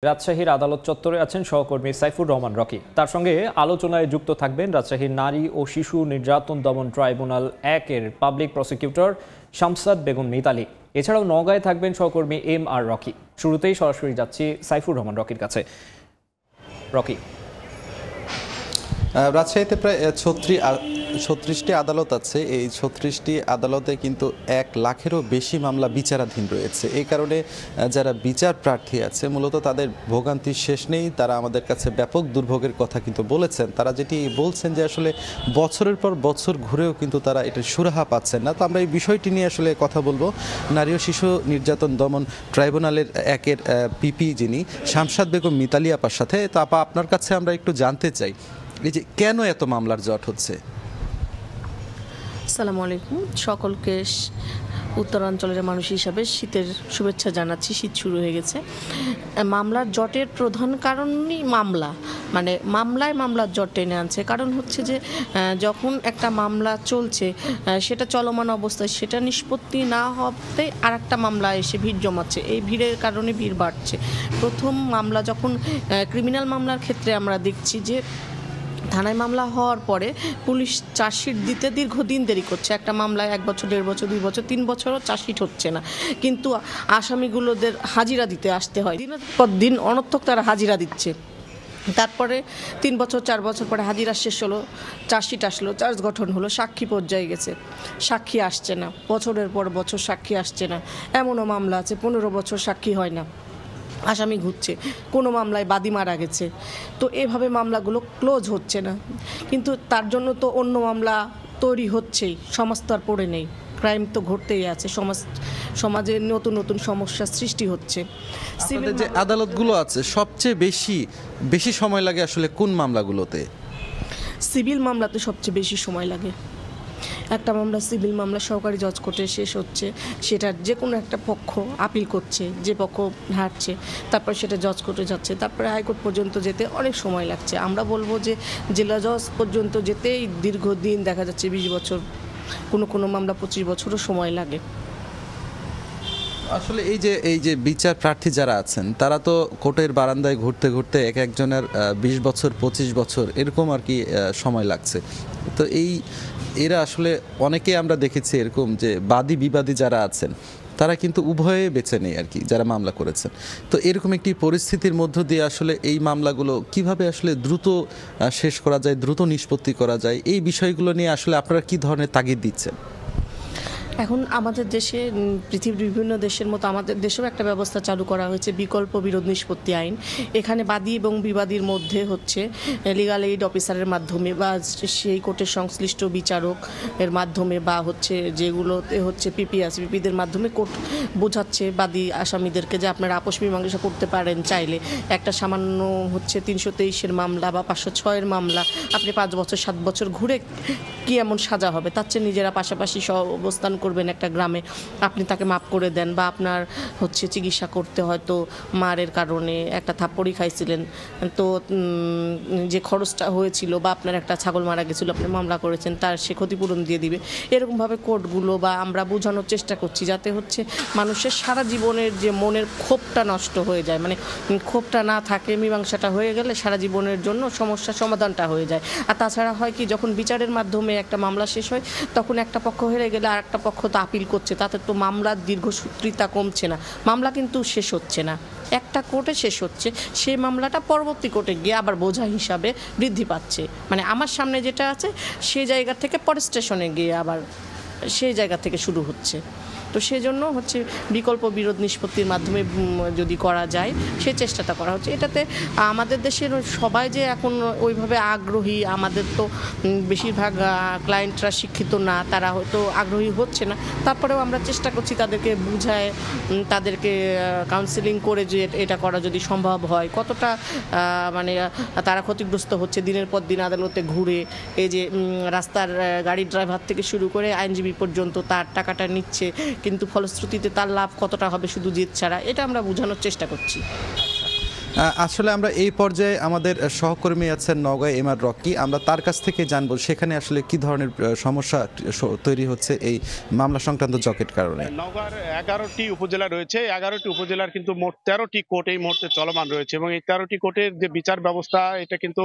রাজশাহীর আদালত চত্বরে আছেন সহকর্মী সাইফুর রহমান রকি। তার সঙ্গে আলোচনায় যুক্ত থাকবেন রাজশাহীর নারী ও শিশু নির্যাতন দমন ট্রাইব্যুনাল 1-এর পাবলিক প্রসিকিউটর শামসাদ বেগম মিতালী। এছাড়াও নওগাঁয় থাকবেন সহকর্মী MR রকি। শুরুতেই সরাসরি যাচ্ছি সাইফুর রহমান রকির কাছে। রকি, রাজশাহীতে প্রায় 36টি আদালত আছে। এই 36টি আদালতে কিন্তু 1 লাখেরও বেশি মামলা বিচারাধীন রয়েছে। এই কারণে যারা বিচার প্রার্থী আছে মূলত তাদের ভোগান্তির শেষ নেই। তারা আমাদের কাছে ব্যাপক দুর্ভোগের কথা কিন্তু বলেছেন। তারা যেটি বলছেন যে আসলে বছরের পর বছর ঘুরেও কিন্তু তারা এটার সুরাহা পাচ্ছেন না। তো আমরা এই বিষয়টি নিয়ে আসলে কথা বলবো নারী ও শিশু নির্যাতন দমন ট্রাইব্যুনালের 1-এর পিপি যিনি শামসাদ বেগম মিতালী আপার সাথে। তো আপা, আপনার কাছে আমরা একটু জানতে চাই এই যে কেন এত মামলার জট হচ্ছে। আসসালামু আলাইকুম, সকলকে উত্তরাঞ্চলের মানুষ হিসাবে শীতের শুভেচ্ছা জানাচ্ছি। শীত শুরু হয়ে গেছে। মামলার জটের প্রধান কারণই মামলার জট টেনে আনছে। কারণ হচ্ছে যে যখন একটা মামলা চলছে সেটা চলমান অবস্থায় সেটা নিষ্পত্তি না হতে আর একটা মামলা এসে ভিড় জমাচ্ছে। এই ভিড়ের কারণে ভিড় বাড়ছে। প্রথম মামলা যখন ক্রিমিনাল মামলার ক্ষেত্রে আমরা দেখছি যে থানায় মামলা হওয়ার পরে পুলিশ চার্জশিট দিতে দীর্ঘদিন দেরি করছে। একটা মামলায় 1 বছর, 1.5 বছর, 2 বছর, 3 বছরও চার্জশিট হচ্ছে না। কিন্তু আসামিগুলোদের হাজিরা দিতে আসতে হয়। দিনের পর দিন অনর্থক তারা হাজিরা দিচ্ছে। তারপরে 3 বছর 4 বছর পরে হাজিরা শেষ হলো, চার্জশিট আসলো, চার্জ গঠন হলো, সাক্ষী পর্যায়ে গেছে, সাক্ষী আসছে না। বছরের পর বছর সাক্ষী আসছে না। এমনও মামলা আছে 15 বছর সাক্ষী হয় না, আসামি ঘুরছে, কোনো মামলায় বাদী মারা গেছে। তো এভাবে মামলাগুলো ক্লোজ হচ্ছে না। কিন্তু তার জন্য তো অন্য মামলা তৈরি হচ্ছেই। সমাজ তো আর পড়ে নেই, ক্রাইম তো ঘটতেই আছে। সমাজে নতুন নতুন সমস্যার সৃষ্টি হচ্ছে। সিভিল যে আদালতগুলো আছে সবচেয়ে বেশি সময় লাগে আসলে কোন মামলাগুলোতে? সিভিল মামলাতে সবচেয়ে বেশি সময় লাগে। একটা মামলা সিভিল মামলা সরকারি জজ কোর্টে শেষ হচ্ছে, সেটার যে কোনো একটা পক্ষ আপিল করছে, যে পক্ষ হারছে, তারপর সেটা জজ কোর্টে যাচ্ছে, তারপরে হাইকোর্ট পর্যন্ত যেতে অনেক সময় লাগছে। আমরা বলবো যে জেলা জজ পর্যন্ত যেতেই দীর্ঘদিন, দেখা যাচ্ছে 20 বছর, কোনো মামলা 25 বছরও সময় লাগে। আসলে এই যে বিচার প্রার্থী যারা আছেন তারা তো কোর্টের বারান্দায় ঘুরতে ঘুরতে একজনের 20 বছর 25 বছর এরকম আর কি সময় লাগছে। তো এরা আসলে অনেকে আমরা দেখেছি এরকম যে বাদী বিবাদী যারা আছেন তারা কিন্তু উভয়ে বেছে নেই আর কি, যারা মামলা করেছেন। তো এরকম একটি পরিস্থিতির মধ্য দিয়ে আসলে এই মামলাগুলো কিভাবে আসলে দ্রুত শেষ করা যায়, দ্রুত নিষ্পত্তি করা যায়, এই বিষয়গুলো নিয়ে আসলে আপনারা কি ধরনের তাগিদ দিচ্ছেন? এখন আমাদের দেশে, পৃথিবীর বিভিন্ন দেশের মতো আমাদের দেশেও একটা ব্যবস্থা চালু করা হয়েছে, বিকল্প বিরোধ নিষ্পত্তি আইন। এখানে বাদী এবং বিবাদীর মধ্যে হচ্ছে লিগাল এইড অফিসারের মাধ্যমে বা সেই কোর্টের সংশ্লিষ্ট বিচারক এর মাধ্যমে বা হচ্ছে যেগুলোতে হচ্ছে পিপি আছে, পিপিদের মাধ্যমে কোর্ট বোঝাচ্ছে বাদী আসামিদেরকে যে আপনারা আপোষ মীমাংসা করতে পারেন চাইলে। একটা সামান্য হচ্ছে 323-এর মামলা বা 506-এর মামলা আপনি 5 বছর 7 বছর ঘুরে কি এমন সাজা হবে, তার চেয়ে নিজেরা পাশাপাশি অবস্থান করবেন একটা গ্রামে, আপনি তাকে মাপ করে দেন। বা আপনার হচ্ছে চিকিৎসা করতে হয়তো মারের কারণে একটা থাপ্পড়ই খাইছিলেন, তো যে খরচটা হয়েছিল, বা আপনার একটা ছাগল মারা গেছিলো, আপনি মামলা করেছেন, তার সে ক্ষতিপূরণ দিয়ে দিবে। এরকমভাবে কোর্টগুলো বা আমরা বোঝানোর চেষ্টা করছি যাতে হচ্ছে মানুষের সারা জীবনের যে মনের ক্ষোভটা নষ্ট হয়ে যায়, মানে ক্ষোভটা না থাকে, মীমাংসাটা হয়ে গেলে সারা জীবনের জন্য সমস্যার সমাধানটা হয়ে যায়। আর তাছাড়া হয় কি, যখন বিচারের মাধ্যমে একটা মামলা শেষ হয় তখন একটা পক্ষ হেরে গেলে আর একটা পক্ষ তো আপিল করছে, তাতে তো মামলার দীর্ঘসূত্রিতা কমছে না, মামলা কিন্তু শেষ হচ্ছে না। একটা কোর্টে শেষ হচ্ছে, সেই মামলাটা পরবর্তী কোর্টে গিয়ে আবার বোঝা হিসাবে বৃদ্ধি পাচ্ছে। মানে আমার সামনে যেটা আছে সেই জায়গা থেকে পরের স্টেশনে গিয়ে আবার সেই জায়গা থেকে শুরু হচ্ছে। তো সেজন্য হচ্ছে বিকল্প বিরোধ নিষ্পত্তির মাধ্যমে যদি করা যায় সেই চেষ্টাটা করা হচ্ছে। এটাতে আমাদের দেশের সবাই যে এখন ওইভাবে আগ্রহী, আমাদের তো বেশিরভাগ ক্লায়েন্টরা শিক্ষিত না, তারা হয়তো আগ্রহী হচ্ছে না। তারপরেও আমরা চেষ্টা করছি তাদেরকে বুঝায়, তাদেরকে কাউন্সেলিং করে যে এটা করা যদি সম্ভব হয়। কতটা মানে তারা ক্ষতিগ্রস্ত হচ্ছে, দিনের পর দিন আদালতে ঘুরে, এই যে রাস্তার গাড়ির ড্রাইভার থেকে শুরু করে আইনজীবী পর্যন্ত তার টাকাটা নিচ্ছে, কিন্তু ফলশ্রুতিতে তার লাভ কতটা হবে শুধু জেদ ছাড়া, এটা আমরা বোঝানোর চেষ্টা করছি। আসলে আমরা এই পর্যায়ে আমাদের সহকর্মী আছেন নওগাঁ এমআর রকি, আমরা তার কাছ থেকে জানবো সেখানে আসলে কি ধরনের সমস্যা তৈরি হচ্ছে এই মামলা সংক্রান্ত জকেট কারণে। নওগাঁর 11টি উপজেলা রয়েছে, 11টি উপজেলার কিন্তু মোট 13টি কোর্ট এই মুহূর্তে চলমান রয়েছে এবং এই 13টি কোর্টের যে বিচার ব্যবস্থা এটা কিন্তু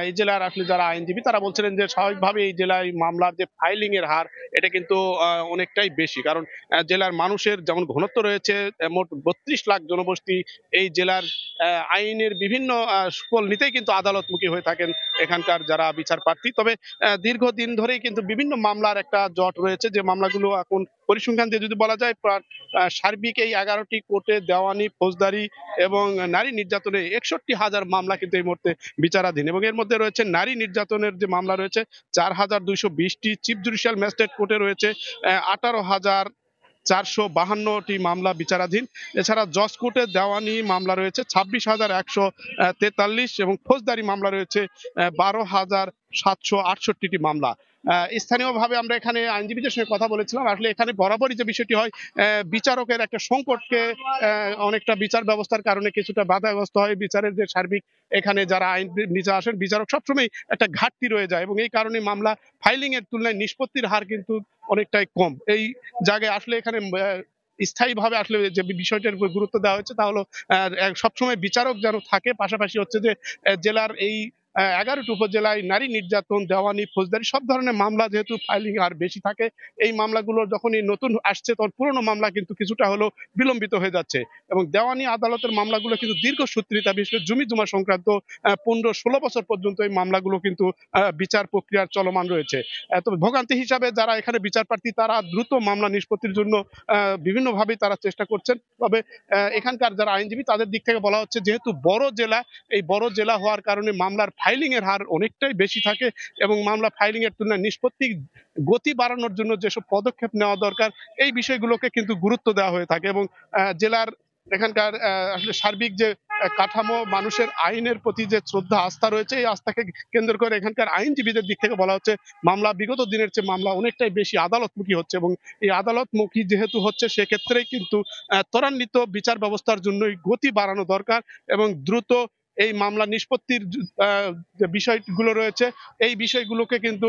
এই জেলার আসলে যারা আইনজীবী তারা বলছিলেন যে স্বাভাবিকভাবে এই জেলায় মামলার যে ফাইলিং এর হার এটা কিন্তু অনেকটাই বেশি, কারণ জেলার মানুষের যেমন ঘনত্ব রয়েছে, মোট 32 লাখ জনবসতি এই জেলার, আইনের বিভিন্ন সুফল নিতেই কিন্তু আদালতমুখী হয়ে থাকেন এখানকার যারা বিচার প্রার্থী। তবে দীর্ঘদিন ধরেই কিন্তু বিভিন্ন মামলার একটা জট রয়েছে, যে মামলাগুলো এখন পরিসংখ্যান দিয়ে যদি বলা যায় সার্বিক এই 11টি কোর্টে দেওয়ানি, ফৌজদারি এবং নারী নির্যাতনে 61,000 মামলা কিন্তু এই মুহূর্তে বিচারাধীন এবং এর মধ্যে রয়েছে নারী নির্যাতনের যে মামলা রয়েছে 4,220টি, চিফ জুডিশিয়াল ম্যাজিস্ট্রেট কোর্টে রয়েছে 18,452টি মামলা বিচারাধীন। এছাড়া জজ কোর্টে দেওয়ানি মামলা রয়েছে 26,143 এবং ফৌজদারি মামলা রয়েছে 12,768টি মামলা। স্থানীয়ভাবে আমরা এখানে আইনজীবীদের সঙ্গে কথা বলেছিলাম, আসলে এখানে বরাবরই যে বিষয়টি হয় বিচারকের একটা সংকটকে অনেকটা বিচার ব্যবস্থার কারণে কিছুটা বাধাগ্রস্ত হয় বিচারের যে সার্বিক, এখানে যারা আইন নিচে আসেন বিচারক সবসময় একটা ঘাটতি রয়ে যায় এবং এই কারণে মামলা ফাইলিং এর তুলনায় নিষ্পত্তির হার কিন্তু অনেকটাই কম। এই জায়গায় আসলে এখানে স্থায়ীভাবে আসলে যে বিষয়টার উপর গুরুত্ব দেওয়া হচ্ছে তা হলো সবসময় বিচারক যেন থাকে, পাশাপাশি হচ্ছে যে জেলার এই 11টি উপজেলায় নারী নির্যাতন, দেওয়ানি, ফৌজদারি সব ধরনের মামলা যেহেতু ফাইলিং আর বেশি থাকে, এই মামলাগুলো যখনই নতুন আসছে তখন পুরনো মামলা কিন্তু কিছুটা হলেও বিলম্বিত হয়ে যাচ্ছে এবং দেওয়ানি আদালতের মামলাগুলো কিন্তু দীর্ঘসূত্রিতা, বিশেষ করে জমি জমা সংক্রান্ত 15-16 বছর পর্যন্ত এই মামলাগুলো কিন্তু বিচার প্রক্রিয়ার চলমান রয়েছে। তবে ভোগান্তি হিসাবে যারা এখানে বিচার প্রার্থী তারা দ্রুত মামলা নিষ্পত্তির জন্য বিভিন্নভাবেই তারা চেষ্টা করছেন। তবে এখানকার যারা আইনজীবী তাদের দিক থেকে বলা হচ্ছে যেহেতু বড় জেলা, এই বড় জেলা হওয়ার কারণে মামলার ফাইলিং এর হার অনেকটাই বেশি থাকে এবং মামলা ফাইলিং এর তুলনায় নিষ্পত্তি গতি বাড়ানোর জন্য যেসব পদক্ষেপ নেওয়া দরকার এই বিষয়গুলোকে কিন্তু গুরুত্ব দেওয়া হয়ে থাকে এবং জেলার এখানকার আসলে সার্বিক যে কাঠামো, মানুষের আইনের প্রতি যে শ্রদ্ধা, আস্থা রয়েছে, এই আস্থাকে কেন্দ্র করে এখানকার আইনজীবীদের দিক থেকে বলা হচ্ছে মামলা বিগত দিনের চেয়ে মামলা অনেকটাই বেশি আদালতমুখী হচ্ছে এবং এই আদালতমুখী যেহেতু হচ্ছে সেক্ষেত্রেই কিন্তু ত্বরান্বিত বিচার ব্যবস্থার জন্যই গতি বাড়ানো দরকার এবং দ্রুত এই মামলা নিষ্পত্তির যে বিষয়গুলো রয়েছে এই বিষয়গুলোকে কিন্তু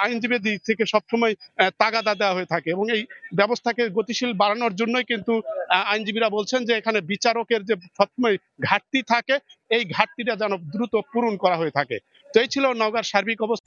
আইনজীবীর দিক থেকে সবসময় তাগাদা দেওয়া হয়ে থাকে এবং এই ব্যবস্থাকে গতিশীল বাড়ানোর জন্যই কিন্তু আইনজীবীরা বলছেন যে এখানে বিচারকের যে সবসময় ঘাটতি থাকে এই ঘাটতিটা যেন দ্রুত পূরণ করা হয়ে থাকে। তো এই ছিল নওগাঁর সার্বিক অবস্থা।